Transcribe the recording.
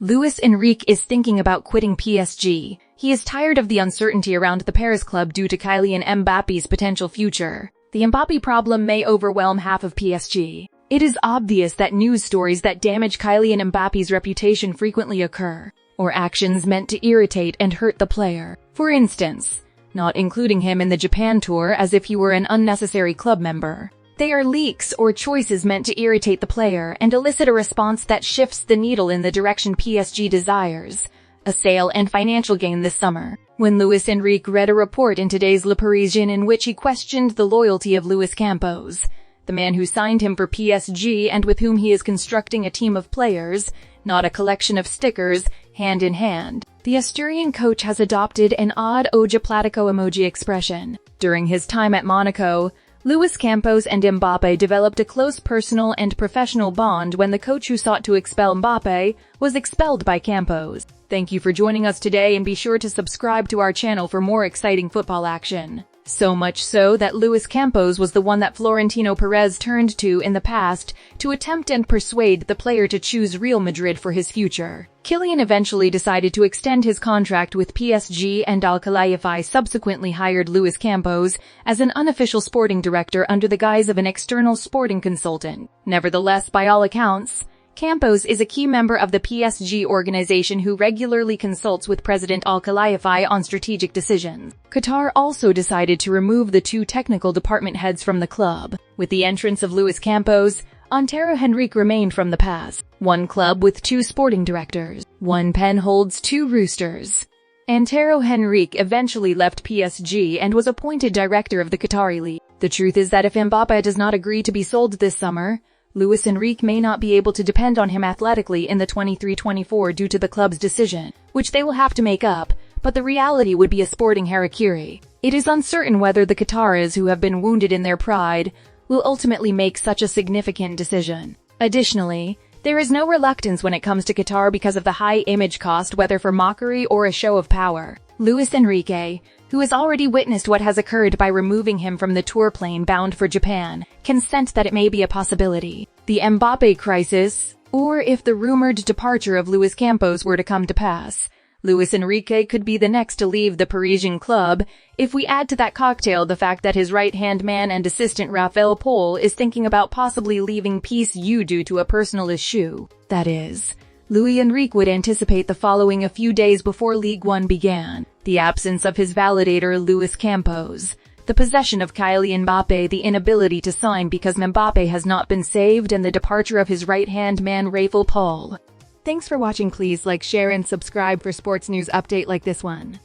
Luis Enrique is thinking about quitting PSG. He is tired of the uncertainty around the Paris club due to Kylian Mbappe's potential future. The Mbappe problem may overwhelm half of PSG. It is obvious that news stories that damage Kylian Mbappe's reputation frequently occur, or actions meant to irritate and hurt the player. For instance, not including him in the Japan tour as if he were an unnecessary club member. They are leaks or choices meant to irritate the player and elicit a response that shifts the needle in the direction PSG desires, a sale and financial gain this summer. When Luis Enrique read a report in today's Le Parisien in which he questioned the loyalty of Luis Campos, the man who signed him for PSG and with whom he is constructing a team of players, not a collection of stickers, hand in hand. The Asturian coach has adopted an odd Oja Platico emoji expression. During his time at Monaco, Luis Campos and Mbappe developed a close personal and professional bond when the coach who sought to expel Mbappe was expelled by Campos. Thank you for joining us today and be sure to subscribe to our channel for more exciting football action. So much so that Luis Campos was the one that Florentino Perez turned to in the past to attempt and persuade the player to choose Real Madrid for his future. Kylian eventually decided to extend his contract with PSG and Al Khelaifi subsequently hired Luis Campos as an unofficial sporting director under the guise of an external sporting consultant. Nevertheless, by all accounts, Campos is a key member of the PSG organization who regularly consults with President Al Khelaifi on strategic decisions. Qatar also decided to remove the two technical department heads from the club. With the entrance of Luis Campos, Antero Henrique remained from the past. One club with two sporting directors. One pen holds two roosters. Antero Henrique eventually left PSG and was appointed director of the Qatari League. The truth is that if Mbappe does not agree to be sold this summer, Luis Enrique may not be able to depend on him athletically in the 23-24 due to the club's decision, which they will have to make up, but the reality would be a sporting harakiri. It is uncertain whether the Qataris, who have been wounded in their pride, will ultimately make such a significant decision. Additionally, there is no reluctance when it comes to Qatar because of the high image cost, whether for mockery or a show of power. Luis Enrique, who has already witnessed what has occurred by removing him from the tour plane bound for Japan, can sense that it may be a possibility. The Mbappe crisis, or if the rumored departure of Luis Campos were to come to pass, Luis Enrique could be the next to leave the Parisian club, if we add to that cocktail the fact that his right-hand man and assistant Raphael Pohl is thinking about possibly leaving PSG due to a personal issue. That is, Luis Enrique would anticipate the following a few days before Ligue 1 began: the absence of his validator Luis Campos, the possession of Kylian Mbappe, the inability to sign because Mbappe has not been saved, and the departure of his right-hand man Raphael Pohl. Thanks for watching. Please like, share, and subscribe for sports news update like this one.